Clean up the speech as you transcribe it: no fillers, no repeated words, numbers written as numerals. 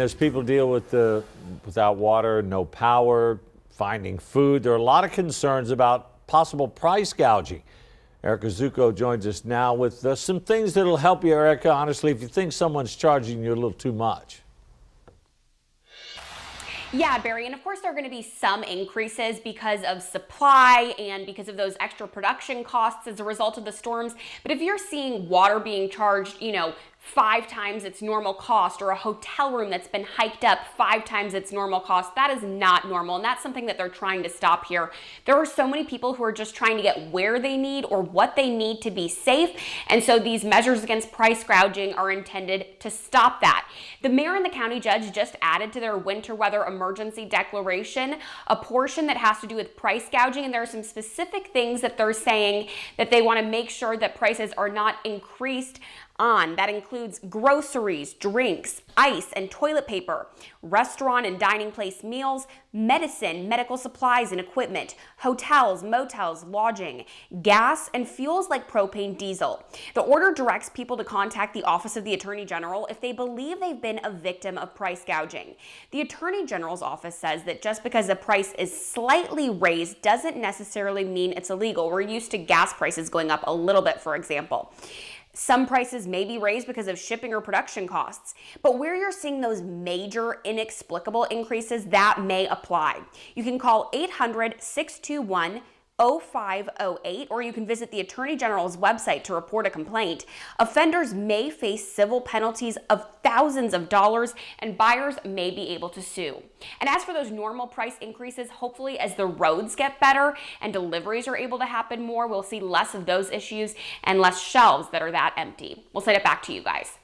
As people deal with without water, no power, finding food, there are a lot of concerns about possible price gouging. Erica Zucco joins us now with some things that'll help you, Erica, honestly, if you think someone's charging you a little too much. Yeah, Barry, and of course there are going to be some increases because of supply and because of those extra production costs as a result of the storms. But if you're seeing water being charged, 5 times its normal cost, or a hotel room that's been hiked up 5 times its normal cost, that is not normal, and that's something that they're trying to stop here. There are so many people who are just trying to get where they need or what they need to be safe, and so these measures against price gouging are intended to stop that. The mayor and the county judge just added to their winter weather emergency declaration a portion that has to do with price gouging, and there are some specific things that they're saying that they want to make sure that prices are not increased on. That includes groceries, drinks, ice and toilet paper, restaurant and dining place meals, medicine, medical supplies and equipment, hotels, motels, lodging, gas, and fuels like propane, diesel. The order directs people to contact the Office of the Attorney General if they believe they've been a victim of price gouging. The Attorney General's office says that just because the price is slightly raised doesn't necessarily mean it's illegal. We're used to gas prices going up a little bit, for example. Some prices may be raised because of shipping or production costs, but where you're seeing those major inexplicable increases, that may apply. You can call 800-621-0508, or you can visit the Attorney General's website to report a complaint. Offenders may face civil penalties of thousands of dollars, and buyers may be able to sue. And as for those normal price increases, hopefully as the roads get better and deliveries are able to happen more, we'll see less of those issues and less shelves that are that empty. We'll send it back to you guys.